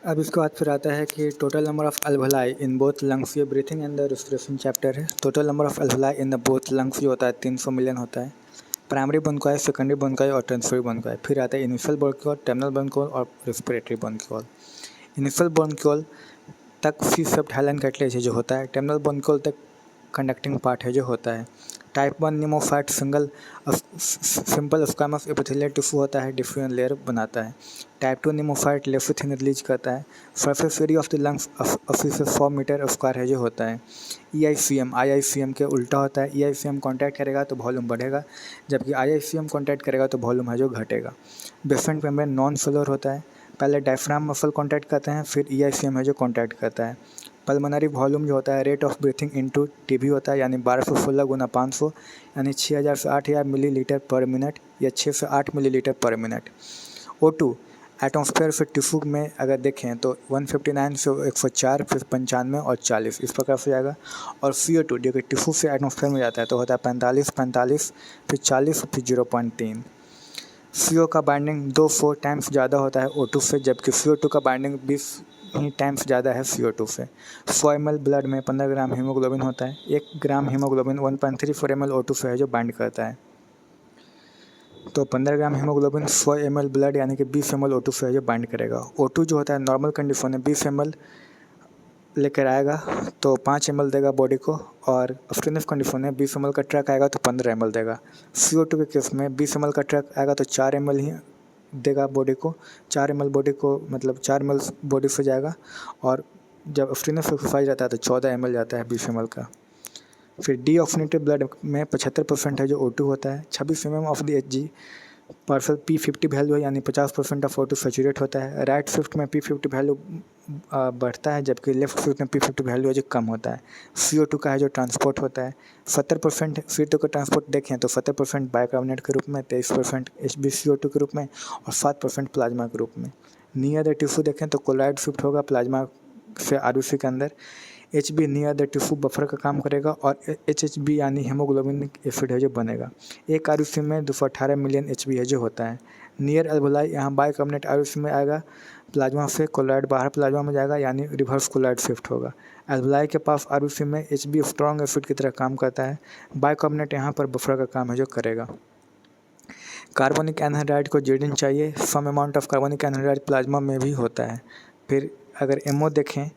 अब इसके बाद फिर आता है कि total number of alveoli in both lungs, ये breathing and the respiration chapter है। Total number of alveoli in the both lungs जो होता है 300 मिलियन होता है। प्राइमरी ब्रोंकाई, सेकेंडरी ब्रोंकाई और ट्रांसफरी ब्रोंकाई। फिर आता है इनिशियल ब्रोंक्यूल, टर्मिनल ब्रोंक्यूल और रेस्पिरेटरी ब्रोंक्यूल। इनिशियल ब्रोंक्यूल तक सी सेप्ट हाइलाइन कार्टिलेज जो होता है। टर्मिनल ब्रोंक्यूल तक कंडक्टिंग पार्ट है जो होता है। Type 1 निमोफाइट simple squamous epithelial tissue होता है, डिफरेंट लेयर बनाता है। टाइप 2 निमोफाइट लेफिथिन रिलीज करता है। Surface area of the lungs 80 से 100 मीटर स्क्वायर है जो होता है। IICM के उल्टा होता है। IICM कॉन्टैक्ट करेगा तो वॉल्यूम बढ़ेगा, जबकि IICM कॉन्टैक्ट करेगा तो वॉल्यूम है जो घटेगा। बेसेंट मेम्ब्रेन नॉन सेलुलर होता है। पहले डायफ्राम मसल कॉन्टैक्ट करते हैं, फिर IICM है जो कॉन्टैक्ट करता है। पल्मोनरी वॉल्यूम जो होता है rate of breathing into TB होता है, यानी 1216 गुना 500, यानी 6000 से 8000 मिलीलीटर पर मिनट या 6 से 8 मिलीलीटर पर मिनट। O2 एटमॉस्फेयर से टिश्यू में अगर देखें तो 159 से 104, फिर 95 और 40 इस प्रकार से जाएगा। और CO2 जो कि टिश्यू से एटमॉस्फेयर में जाता है तो होता है 45, फिर 40, फिर 0.3। CO का बाइंडिंग 2 टाइम्स ज़्यादा होता है O2 से, जबकि CO2 का बाइंडिंग 20 ही टाइम्स ज़्यादा है CO2 से। 100 ml ब्लड में 15 ग्राम हीमोग्लोबिन होता है। 1 ग्राम हीमोग्लोबिन 1.34 ml O2 से है जो बाइंड करता है। तो 15 ग्राम हीमोग्लोबिन 100 ml ब्लड यानी कि 20 ml O2 से है जो बाइंड करेगा। O2 जो होता है नॉर्मल कंडीशन में 20 ml लेकर आएगा तो 5 ml देगा बॉडी को, और अफ्टरनेस कंडीशन में 20 ml का ट्रक आएगा तो 15 ml देगा। CO2 के केस में 20 ml का ट्रक आएगा तो 4 ml ही देगा बॉडी को। 4 ml बॉडी को मतलब 4 ml बॉडी से जाएगा, और जब अफ्टरनेस एक्सरसाइज रहता है तो 14 ml जाता है 20 ml का। फिर डीऑक्सीनेटेड ब्लड में 75% है जो O2 होता है। 26 mm of the Hg parcel P50 value है, यानी 50% ऑफ O2 सैचुरेट होता है। राइट शिफ्ट में P50 वैल्यू बढ़ता है, जबकि लेफ्ट शिफ्ट में P50 वैल्यू है जो कम होता है। CO2 का है जो ट्रांसपोर्ट होता है 70%। CO2 का ट्रांसपोर्ट देखें तो 70% बाइकार्बोनेट के रूप में, 23% HbCO2 के रूप में और 7% प्लाज्मा के रूप में। नियर द टिश्यू देखें तो क्लोराइड शिफ्ट होगा प्लाज्मा से RBC के अंदर। HB near the tissue buffer का काम करेगा, और HHB यानी हेमोग्लोबिनिक एसिड है जो बनेगा। एक RBC में 218 मिलियन HB है जो होता है। नियर एल्वोलाई यहाँ बाइकार्बोनेट RBC में आएगा, प्लाज्मा से क्लोराइड बाहर प्लाज्मा में जाएगा, यानी रिवर्स क्लोराइड शिफ्ट होगा। एल्वोलाई के पास RBC में HB स्ट्रॉन्ग एसिड की तरह काम करता है। बाइकार्बोनेट यहाँ पर बफर का काम है जो करेगा। कार्बोनिक एनहाइड्राइड को जीडिन चाहिए। Some amount of carbonic anhydride plasma में भी होता है। फिर अगर MO देखें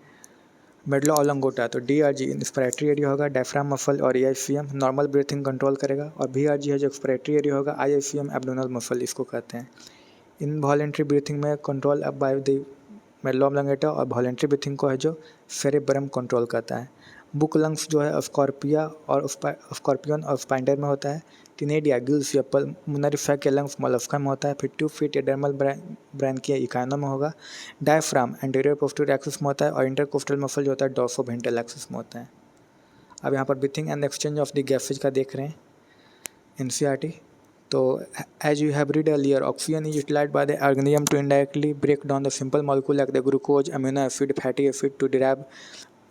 मेडुला ऑब्लांगेटा तो DRG इंस्पिरेटरी एरिया होगा, डायफ्राम मसल और IICM नॉर्मल ब्रीथिंग कंट्रोल करेगा, और VRG है जो एक्सपिरेटरी एरिया होगा, IICM एब्डोमिनल मसल इसको कहते हैं। इनवॉलेंट्री ब्रीथिंग में कंट्रोल अब बाय द मेडुला ऑब्लांगेटा, और वॉलेंट्री ब्रीथिंग को है जो सेरेब्रम कंट्रोल करता है। बुक लंग्स जो है स्कॉर्पियन और स्पाइडर में होता है। टिनेडिया गिल्स या पल्मोनरी सैक के लंग्स मोलस्का में होता है। फिर 2 फीट एडर्मल ब्रैंकिया इकाइनो में होगा। डायफ्राम एंटीरियर पोस्टीरियर एक्सिस में होता है, और इंटरकोस्टल मसल जो होता है डॉर्सोवेंट्रल एक्सिस में होता है। अब यहाँ पर breathing and exchange of the gases का देख रहे हैं NCERT। तो as you have read earlier, oxygen is utilized by the organism to indirectly break down the simple molecule like the glucose, amino acid, fatty acid to derive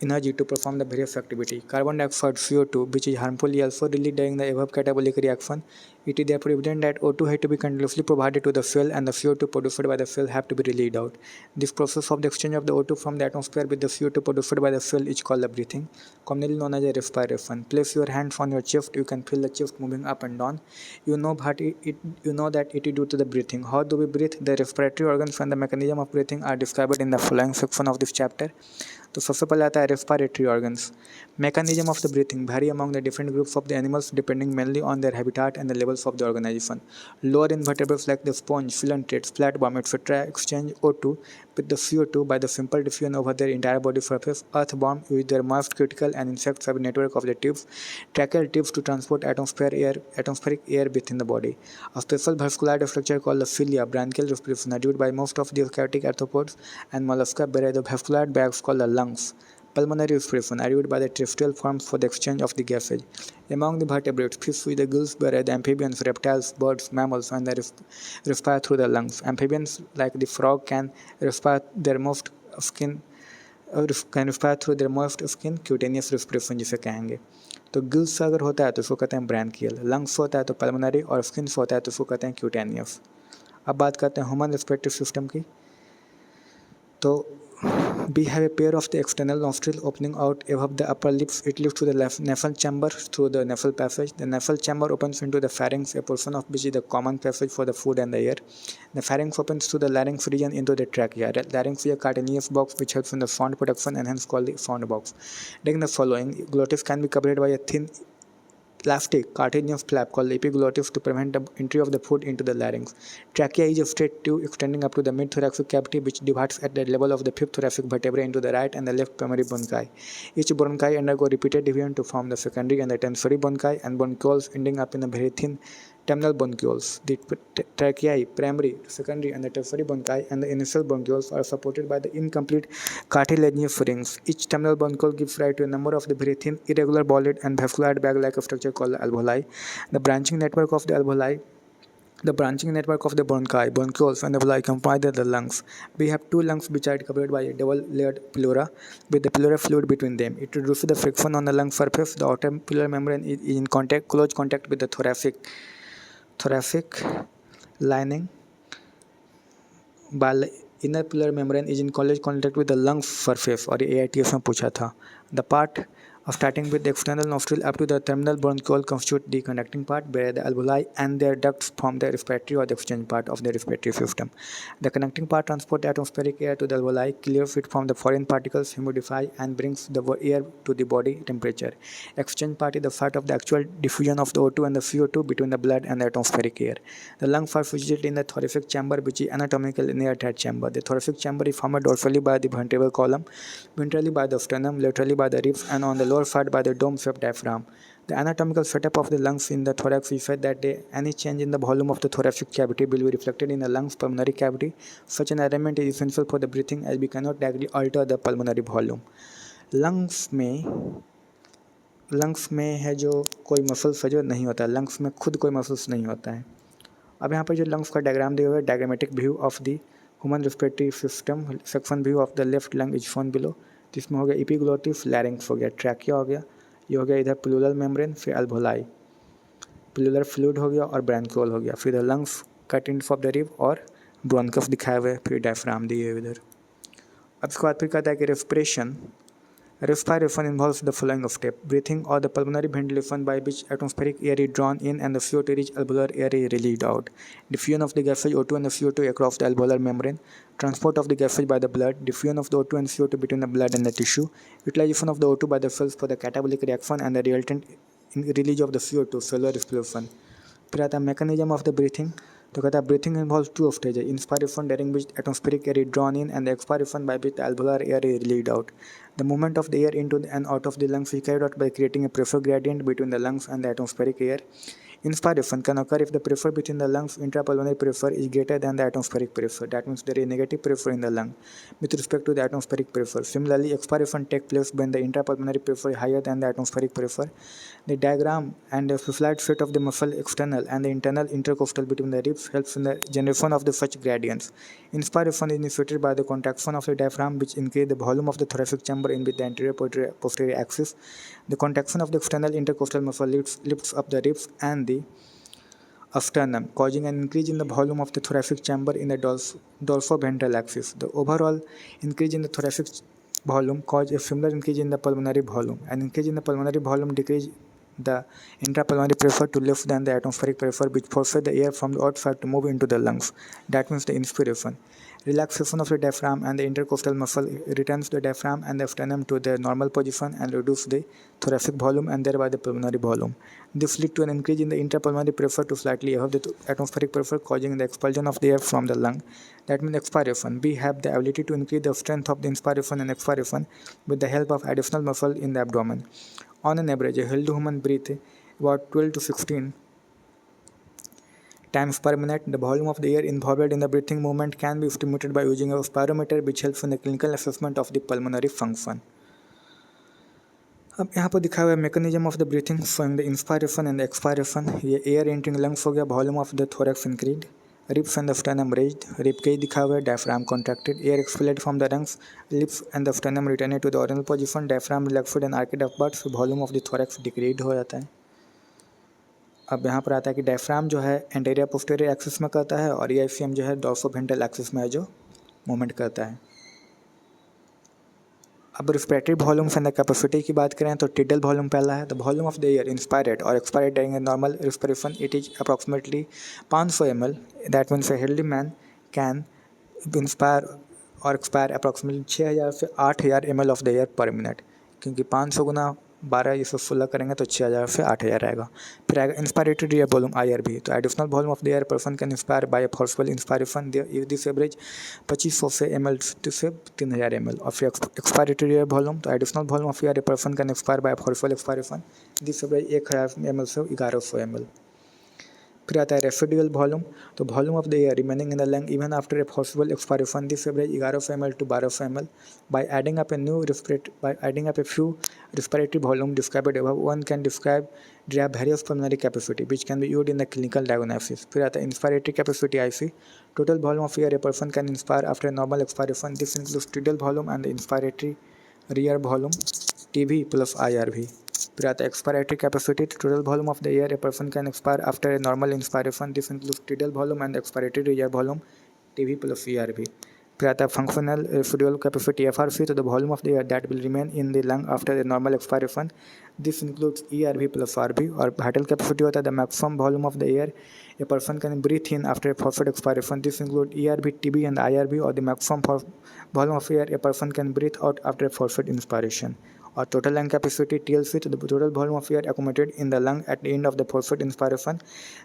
energy to perform the various activity. Carbon dioxide CO2, which is harmfully also released during the above catabolic reaction. It is therefore evident that O2 has to be continuously provided to the cell, and the CO2 produced by the cell have to be released out. This process of the exchange of the O2 from the atmosphere with the CO2 produced by the cell is called the breathing, commonly known as a respiration. Place your hands on your chest. You can feel the chest moving up and down. You know that it is due to the breathing. How do we breathe? The respiratory organs and the mechanism of breathing are described in the following section of this chapter. तो सबसे पहले आता है respiratory organs. Mechanism of the breathing vary among the different groups of the animals depending mainly on their habitat and the levels of the organisation. Lower invertebrates like the sponge, coelenterates, flatworm etcetera exchange O2 with the CO2 by the simple diffusion over their entire body surface. Earthworm use their most critical, and insects have a network of the tubes, tracheal tubes to transport atmospheric air within the body. A special vascular structure called the cilia, bronchial respiration, are used by most of the eukaryotic arthropods and mollusca, whereas the vascular bags called the lungs. Pulmonary respiration are used by the terrestrial forms for the exchange of the gases. Among the vertebrates, fish with the gills, whereas the amphibians, reptiles, birds, mammals, and the respire through the lungs. Amphibians like the frog can respire their most skin through their most skin, cutaneous respiration जिसे कहेंगे। तो gills अगर होता है तो उसको कहते हैं ब्रैंकियल, लंग्स होता है तो पल्मोनरी, और स्किन होता है तो उसको कहते हैं क्यूटेनियस। अब बात करते हैं ह्यूमन रेस्पिरेटरी सिस्टम की। तो we have a pair of the external nostril opening out above the upper lips. It leads to the left nasal chamber through the nasal passage. The nasal chamber opens into the pharynx, a portion of which is the common passage for the food and the air. The pharynx opens through the larynx region into the trachea. The larynx is a cartilaginous box which helps in the sound production and hence called the sound box. Taking the following, glottis can be covered by a thin elastic cartilaginous flap called epiglottis to prevent the entry of the food into the larynx. Trachea is a straight tube extending up to the mid-thoracic cavity which divides at the level of the fifth thoracic vertebrae into the right and the left primary bronchi. Each bronchi undergo repeated division to form the secondary and the tertiary bronchi and bronchioles ending up in a very thin terminal bronchioles. The tracheae, primary, secondary and the tertiary bronchi and the initial bronchioles are supported by the incomplete cartilaginous rings. Each terminal bronchiole gives rise to a number of the very thin, irregular, bolted and vascular bag-like structure called the alveoli. The branching network of the alveoli, the branching network of the bronchi, bronchioles and alveoli comprise the lungs. We have two lungs which are covered by a double-layered pleura with the pleural fluid between them. It reduces the friction on the lung surface. The outer pleural membrane is in close contact with the thoracic lining, while inner pleural membrane is in close contact with the lung surface. और AITS में पूछा था. The part starting with the external nostril up to the terminal bronchiole constitute the conducting part, where the alveoli and their ducts form the respiratory or the exchange part of the respiratory system. The connecting part transports the atmospheric air to the alveoli, clears it from the foreign particles, humidify and brings the air to the body temperature. Exchange part is the part of the actual diffusion of the O2 and the CO2 between the blood and the atmospheric air. The lungs are situated in the thoracic chamber, which is anatomically near third chamber. The thoracic chamber is formed dorsally by the vertebral column, ventrally by the sternum, laterally by the ribs, and on the lower side by the dome-shaped diaphragm. The anatomical setup of the lungs in the thorax is such that any change in the volume of the thoracic cavity will be reflected in the lungs pulmonary cavity. Such an arrangement is essential for the breathing as we cannot directly alter the pulmonary volume. Lungs में है जो कोई muscles है जो नहीं होता है, lungs में खुद कोई मसल्स नहीं होता है. अब यहाँ पर जो लंग्स का डायग्राम दिया हुआ है, diagrammatic view of the human respiratory system, section view of the left lung is shown below. जिसमें हो गया एपिग्लोटिस, लैरिंक्स हो गया, ट्रैकिया हो गया, ये हो गया इधर प्लूरल मेम्ब्रेन, फिर अल्वोलाई, प्लूरल फ्लूइड हो गया और ब्रैंकियोल हो गया, फिर इधर lungs cut in of the rib और ब्रोंकस दिखाए हुए, फिर डायफ्राम दिए हुए इधर. अब इसके बाद फिर कहता है कि respiration involves the following of step: breathing or the pulmonary ventilation by which atmospheric air is drawn in and the CO2 rich alveolar air is released out. Diffusion of the gases O2 and the CO2 across the alveolar membrane. Transport of the gases by the blood. Diffusion of the O2 and CO2 between the blood and the tissue. Utilization of the O2 by the cells for the catabolic reaction and the resultant release of the CO2, cellular respiration. फिर आता है mechanism of the breathing. तो कहता है breathing involves two stages: inspiration during which atmospheric air is drawn in and the expiration by which the alveolar air is released out. The movement of the air into and out of the lungs is carried out by creating a pressure gradient between the lungs and the atmospheric air. Inspiration can occur if the pressure between the lungs intrapulmonary pressure is greater than the atmospheric pressure. That means there is negative pressure in the lung with respect to the atmospheric pressure. Similarly, expiration takes place when the intrapulmonary pressure is higher than the atmospheric pressure. The diagram and the slide set of the muscle external and the internal intercostal between the ribs helps in the generation of the such gradients. Inspiration is initiated by the contraction of the diaphragm, which increases the volume of the thoracic chamber in with the anterior posterior axis. The contraction of the external intercostal muscle lifts up the ribs and the sternum, causing an increase in the volume of the thoracic chamber in the dorsoventral axis. The overall increase in the thoracic volume causes a similar increase in the pulmonary volume. An increase in the pulmonary volume decreases the intrapulmonary pressure to less than the atmospheric pressure, which forces the air from the outside to move into the lungs. That means the inspiration. Relaxation of the diaphragm and the intercostal muscle returns the diaphragm and the sternum to their normal position and reduces the thoracic volume and thereby the pulmonary volume. This leads to an increase in the intrapulmonary pressure to slightly above the atmospheric pressure, causing the expulsion of the air from the lung. That means expiration. We have the ability to increase the strength of the inspiration and expiration with the help of additional muscle in the abdomen. On an average, a healthy human breathes about 12 to 16 times per minute. The volume of the air involved in the breathing movement can be estimated by using a spirometer, which helps in the clinical assessment of the pulmonary function. अब यहाँ पर दिखा हुआ है mechanism of the breathing showing the inspiration and expiration. ये air entering lungs हो गया, volume of the thorax increase, ribs and the sternum raised, rib cage दिखा हुआ है, diaphragm contracted, air expelled from the lungs, lips and the sternum returned to the original position, diaphragm relaxed and arched upwards, volume of the thorax decreased हो जाता है. अब यहाँ पर आता है कि डायफ्राम जो है एंटेरियर पोस्टीरियर एक्सिस में करता है और ईआईसीएम जो है डोर्सोवेंट्रल एक्सिस में है जो मूवमेंट करता है. अब respiratory volumes and the capacity की बात करें तो टिडल वॉल्यूम पहला है, the volume of the air inspired और expired during a normal respiration it is approximately 500 ml, that means a healthy man can inspire और एक्सपायर अप्रॉक्सीमेटली 6000 से 8000 ml of the air per minute, क्योंकि 500 गुना 12 ये सब 16 करेंगे तो 6000 से 8000 आएगा। फिर आएगा इंस्पायरेटरी एयर वॉल्यूम IRV, तो additional volume of the air person can inspire by a forceful inspiration this average 2500 से ml से 3000 ml। और फिर एक्सपायरेटरी एयर वॉल्यूम, तो additional volume of air person can expire by forceful expiration this average 1000 ml से 1100 ml। फिर आता है residual volume, तो volume of the air remaining in the lung even after a forceful expiration this average 1100 ml to 1200 ml। By adding up a few respiratory volume described above, one can derive various pulmonary capacity which can be used in the clinical diagnosis। फिर आता है inspiratory capacity IC, total volume of air a person can inspire after a normal expiration, this includes tidal volume and the inspiratory rear volume TV plus IRV। फिर आता है expiratory capacity, total volume of the air a person can expire after a normal inspiration, this includes tidal volume and the expiratory rear volume TV plus ERV। फिर आता है functional residual capacity FRC, तो the volume of the air that will remain in the lung after the normal expiration this includes ERV plus RV। और vital capacity होता है the maximum volume of the air a person can breathe in after a forceful expiration this include ERV TB and IRV। और the maximum volume of air a person can breathe out after a forceful inspiration. और total lung capacity TLC, तो the total volume of air accumulated in the lung at the end of the forceful inspiration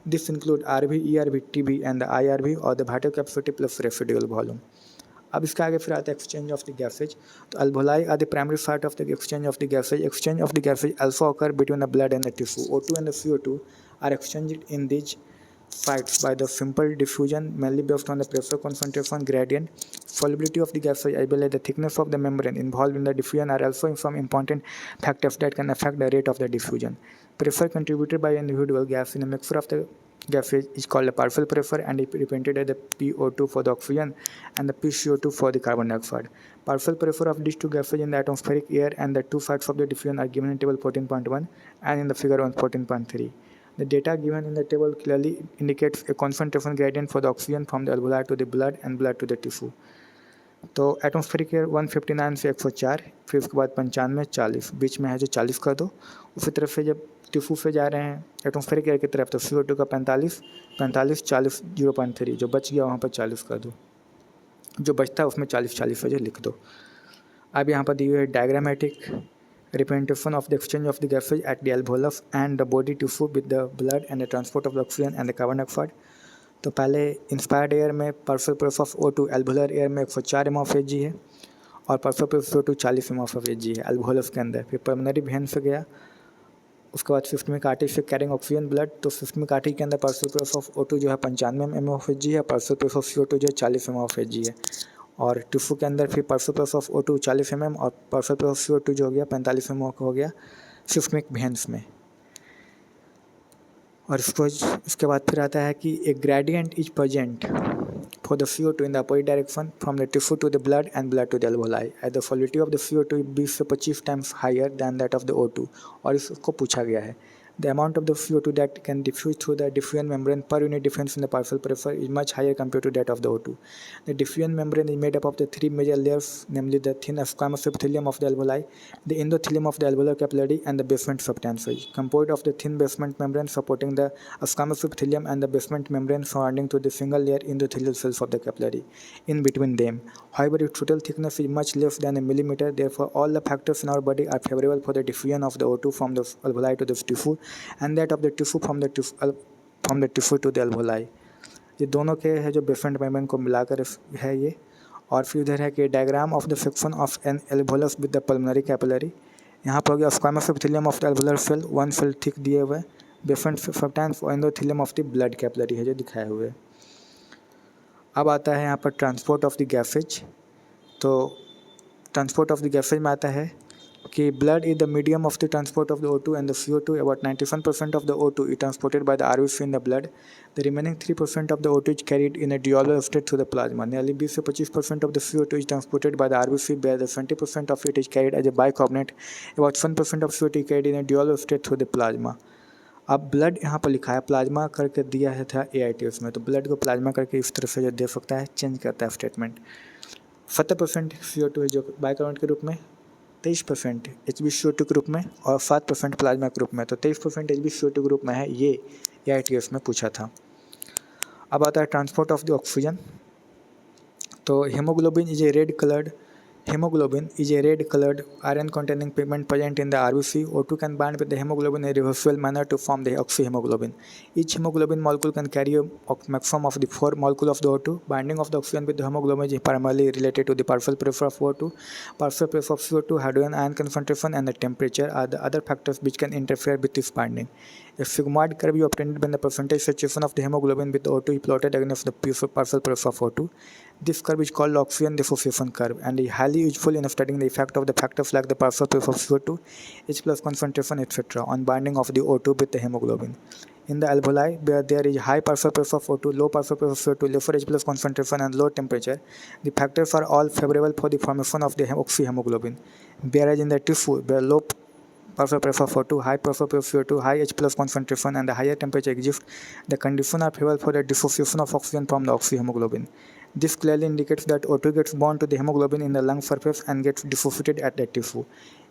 this include RV ERV TB and the IRV। और the vital capacity plus residual volume. अब इसके आगे फिर आता है exchange of the gases, तो alveoli are the primary part of the exchange of the gases. Exchange of the gases also occur between the blood and the tissue। O2 and the CO2 are exchanged in these sites by the simple diffusion mainly based on the pressure concentration gradient, solubility of the gases as well as the thickness of the membrane involved in the diffusion are also some important factors that can affect the rate of the diffusion। Pressure contributed by an individual gas in a mixture of the gases is called a partial pressure and is represented as the PO2 for the oxygen and the PCO2 for the carbon dioxide। Partial pressure of these two gases in the atmospheric air and the two sides of the diffusion are given in table 14.1 and in the figure 14.3। The data given in the table clearly indicates a concentration gradient for the oxygen from the alveoli to the blood and blood to the tissue। तो atmospheric air 159 से 104, फिर उसके बाद 95 40, बीच में है जो 40 कर दो। उसी तरफ से जब टिश्यू से जा रहे हैं एटमॉस्फेरिक एयर की तरफ तो CO2 का 45 45 40 0.3, जो बच गया वहाँ पर 40 कर दो, जो बचता है उसमें 40 40 वजह लिख दो। अब यहाँ पर दी हुई है diagrammatic representation of the exchange of the gases at the alveolus and the body tissue with the blood and the transport of the oxygen and the carbon dioxide। तो पहले इंस्पायर्ड एयर में partial pressure of O2 alveolar air में 104 mF/Hg है और partial pressure of CO2 40 mF/Hg है alveolus के अंदर। फिर पल्मोनरी वेन से गया, उसके बाद सिस्टमिक आर्टरी से कैरिंग ऑक्सीजन ब्लड, तो सिस्टमिक आर्टरी के अंदर partial pressure of O2 जो है 95 mF/Hg है, partial pressure of CO2 जो है 40 mF/Hg है। और टिश्यू के अंदर फिर partial pressure of O2 40 mm और partial pressure of CO2 जो हो गया 45 mm हो गया सिस्टमिक वेन्स में। और इसके बाद फिर आता है कि a gradient is present for the CO2 in the opposite direction from the tissue to the blood and blood to the alveoli at the solidity of the CO2 20 से 25 times higher than that of the O2। और इसको पूछा गया है the amount of the CO2 that can diffuse through the diffusion membrane per unit difference in the partial pressure is much higher compared to that of the O2। The diffusion membrane is made up of the three major layers, namely the thin squamous epithelium of the alveoli, the endothelium of the alveolar capillary, and the basement substances, composed of the thin basement membrane supporting the squamous epithelium and the basement membrane surrounding to the single layer endothelial cells of the capillary in between them। However, its total thickness is much less than a millimeter, therefore all the factors in our body are favorable for the diffusion of the O2 from the alveoli to the tissue and that of the tissue from the tissue to the alveoli। ये दोनों के है जो basement membrane को मिलाकर है ये। और फिर इधर है कि diagram of the section of an alveolus with the pulmonary capillary. यहाँ पर हो गया squamous epithelium of the alveolar cell, one cell thick दिए हुए, basement substance endothelium of the blood capillary है जो दिखाए हुए। अब आता है यहाँ पर ट्रांसपोर्ट ऑफ द गैसेज। तो ट्रांसपोर्ट ऑफ द गैसेज में आता है कि blood is the medium of the transport of the O2 and the CO2। About 97% of the O2 is transported by the RBC in the blood। The remaining 3% of the O2 is carried in a dissolved state through the plasma। Nearly 20 से 25% of the CO2 is transported by the RBC, where the 20% of it is carried as a bicarbonate। About 1% of CO2 is carried in a dissolved state through the plasma। अब blood यहाँ पर लिखा है, plasma करके दिया है था AIT उसमें, तो ब्लड को प्लाज्मा करके इस तरह से जो दे सकता है, चेंज करता है स्टेटमेंट। 70% CO2 है जो बाइकार्बोनेट के रूप में 23% HbCO2 ग्रुप में और 7% प्लाज्मा ग्रुप में। तो 23% HbCO2 ग्रुप में है, ये AITF में पूछा था। अब आता है ट्रांसपोर्ट ऑफ द ऑक्सीजन। तो hemoglobin is a red colored iron containing pigment present in the RBC. O2 can bind with the hemoglobin in a reversible manner to form the oxyhemoglobin. Each hemoglobin molecule can carry a maximum of the 4 molecules of the O2. Binding of the oxygen with the hemoglobin is primarily related to the partial pressure of O2, partial pressure of CO2, hydrogen ion concentration, and the temperature are the other factors which can interfere with this binding. A sigmoid curve is obtained when the percentage saturation of the hemoglobin with O2 is plotted against the partial pressure of O2. This curve is called oxygen dissociation curve and is highly useful in studying the effect of the factors like the partial pressure of CO2, H plus concentration, etc. on binding of the O2 with the hemoglobin. In the alveoli, where there is high partial pressure of O2, low partial pressure of CO2, lower H plus concentration, and low temperature, the factors are all favorable for the formation of the oxyhemoglobin. Whereas in the tissue, where low partial pressure of O2, high partial pressure of CO2, high H plus concentration, and the higher temperature exist, the conditions are favorable for the dissociation of oxygen from the oxyhemoglobin. This clearly indicates that O2 gets bound to the hemoglobin in the lung surface and gets dissociated at the tissue.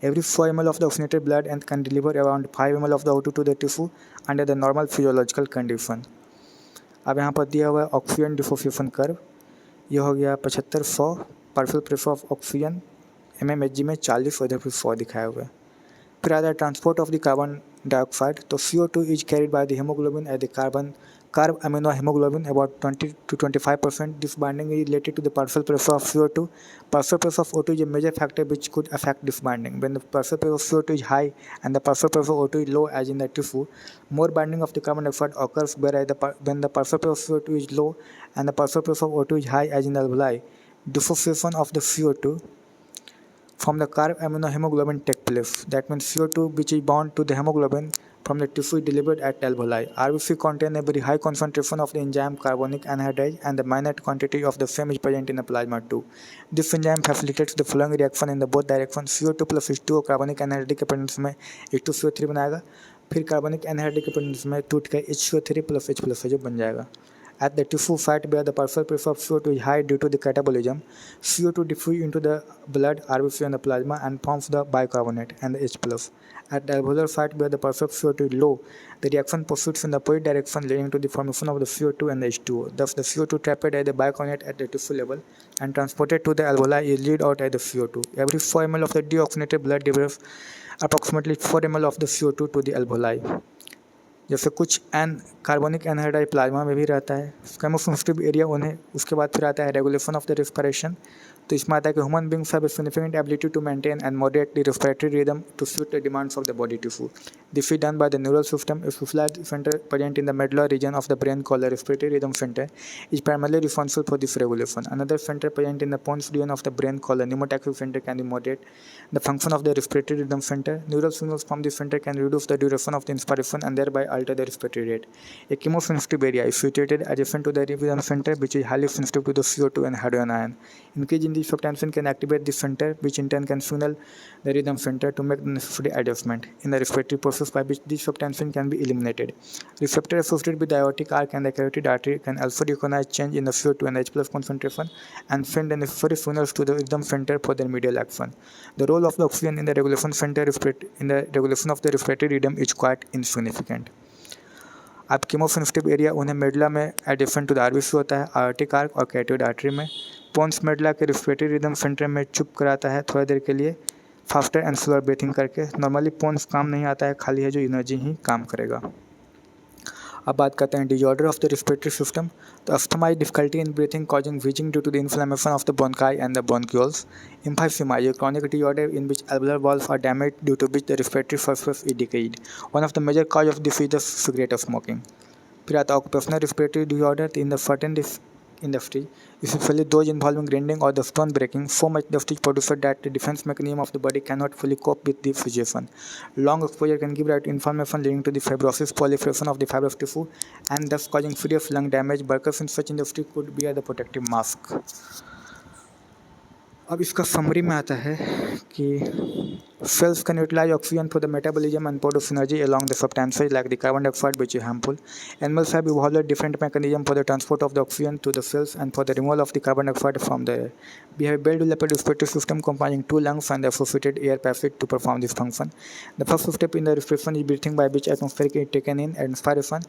Every 4 ml of the oxygenated blood and can deliver around 5 ml of the O2 to the tissue under the normal physiological condition. अब यहाँ पर दिया हुआ है oxygen dissociation curve, ये हो गया 7500 partial pressure of oxygen mmHg में 40 और इधर फिर 100 दिखाया हुआ है। फिर आता है transport of the carbon dioxide. तो CO2 is carried by the hemoglobin at the carb amino hemoglobin about 20 to 25%. This binding is related to the partial pressure of CO2. Partial pressure of O2 is a major factor which could affect this binding. When the partial pressure of CO2 is high and the partial pressure of O2 is low, as in the tissue, more binding of the carbon dioxide occurs. Whereas when the partial pressure of CO2 is low and the partial pressure of O2 is high, as in the alveoli, dissociation of the CO2 from the carb amino hemoglobin take place. That means CO2 which is bound to the hemoglobin from the tissue is delivered at alveoli. RBC contain a very high concentration of the enzyme carbonic anhydrase and the minor quantity of the same is present in the plasma too. This enzyme facilitates the following reaction in the both directions. CO2 plus H2O कार्बनिक anhydride के presence में H2CO3 बनाएगा, फिर कार्बनिक anhydride के presence में टूट कर HCO3 plus H plus H बन At the tissue site where the partial pressure of CO2 is high due to the catabolism, CO2 diffuses into the blood, RBC and the plasma and forms the bicarbonate and the H+. At the alveolar site where the partial CO2 is low, the reaction proceeds in the opposite direction leading to the formation of the CO2 and the H2O. Thus, the CO2 trapped at the bicarbonate at the tissue level and transported to the alveoli is lead out as the CO2. Every 4 ml of the deoxygenated blood delivers approximately 4 ml of the CO2 to the alveoli. जैसे कुछ कार्बनिक anhydride plasma में भी रहता है, केमोसेंसिटिव area उन्हें। उसके बाद फिर आता है रेगुलेशन ऑफ द रेस्पिरेशन। तो इसमें आता है कि human beings have a significant ability to maintain and moderate the respiratory rhythm to suit the demands of the body tissue. This is done by the neural system. A specialised centre present in the medullar region of the brain called the respiratory rhythm centre is primarily responsible for this regulation. Another centre present in the pons region of the brain called the pneumotaxic centre can B moderate the function of the respiratory rhythm center. Neural signals from this center can reduce the duration of the inspiration and thereby alter the respiratory rate. A chemosensitive area is situated adjacent to the rhythm center, which is highly sensitive to the CO2 and hydrogen ion. Increase in the shock tension can activate this center, which in turn can signal the rhythm center to make the necessary adjustment in the respiratory process, by which this shock tension can be eliminated. Receptor associated with the aortic arc and the carotid artery can also recognize change in the CO2 and H plus concentration and send the necessary signals to the rhythm center for their remedial action. The role of the oxygen in the regulation center in the regulation of the respiratory rhythm is quite insignificant. अब chemosensitive area उन्हें medulla में एडिफेंट to the RBC होता है, Arctic arc और carotid artery में. पोन्स medulla के respiratory rhythm centre में चुप कराता है थोड़ी देर के लिए फास्टर एंड स्लोअर ब्रीथिंग करके. नॉर्मली पोन्स काम नहीं आता है, खाली है जो एनर्जी ही काम करेगा. अब बात करते हैं disorder of the respiratory system. तो asthma is difficulty in breathing causing wheezing due to the inflammation of the bronchi and the bronchioles. Emphysema is a chronic disorder in which alveolar valves are damaged, due to which the respiratory surface is decayed. One of the major causes of this is the cigarette smoking. फिर आता है occupational respiratory disorder. In the certain industry, especially those involving grinding or the stone breaking, so much dust is produced that the defense mechanism of the body cannot fully cope with the situation. Long exposure can give rise to inflammation leading to the fibrosis, proliferation of the fibrous tissue, and thus causing serious lung damage. Workers in such industry could wear the protective mask. अब इसका summary में आता है कि cells can utilize oxygen for the metabolism and produce energy along the substances like the carbon dioxide, which is harmful. Animals have evolved different mechanisms for the transport of the oxygen to the cells and for the removal of the carbon dioxide from the air. We have built a respiratory system comprising two lungs and the associated air passage to perform this function. The first step in the respiration is breathing, by which atmospheric air is taken in at inspiration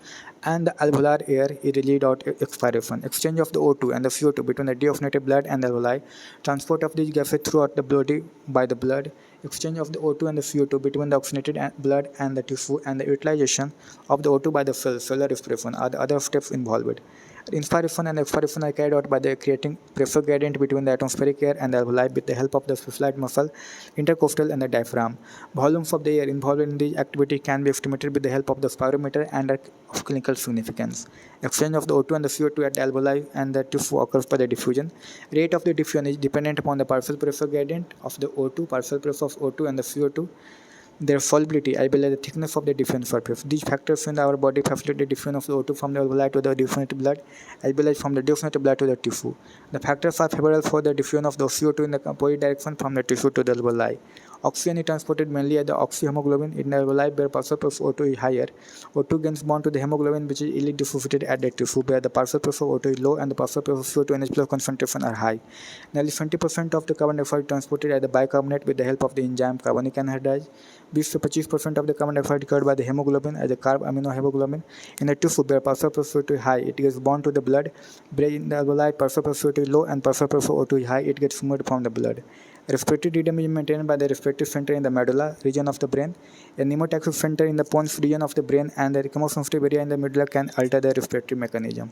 and the alveolar air is released out at expiration. Exchange of the O2 and the CO2 between the deoxygenated blood and the alveoli. Transport of these gases throughout the body by the blood. Exchange of the O2 and the CO2 between the oxygenated blood and the tissue, and the utilization of the O2 by the cells. Cellular respiration are the other steps involved. Inspiration and expiration are carried out by the creating pressure gradient between the atmospheric air and the alveoli with the help of the specialized muscle, intercostal and the diaphragm. Volumes of the air involved in this activity can be estimated with the help of the spirometer and are of clinical significance. Exchange of the O2 and the CO2 at the alveoli and the tissue occurs by the diffusion. Rate of the diffusion is dependent upon the partial pressure gradient of the O2, partial pressure of O2 and the CO2, their solubility, as well as the thickness of the diffusion surface. These factors in our body facilitate diffusion of the O2 from the alveoli to the deoxygenated blood, as well as from the deoxygenated blood to the tissue. The factors are favorable for the diffusion of the CO2 in the opposite direction from the tissue to the alveoli. Oxygen is transported mainly at the oxyhemoglobin in the alveoli, where partial pressure of O2 is higher. O2 gains bond to the hemoglobin, which is easily dissociated at the tissue, where the partial pressure of O2 is low and the partial pressure of CO2 and H+ concentration are high. Nearly 20% of the carbon dioxide is transported at the bicarbonate with the help of the enzyme carbonic anhydrase. 20 to 25% of the carbon dioxide is carried by the hemoglobin as a carb aminohemoglobin. In the tissue, where partial pressure of O2 is high, it gets bound to the blood. In the alveoli, partial pressure of O2 is low and partial pressure of O2 is high, it gets removed from the blood. Respiratory rhythm is maintained by the respiratory center in the medulla region of the brain. A pneumotaxic center in the pons region of the brain and the chemosensitive area in the medulla can alter the respiratory mechanism.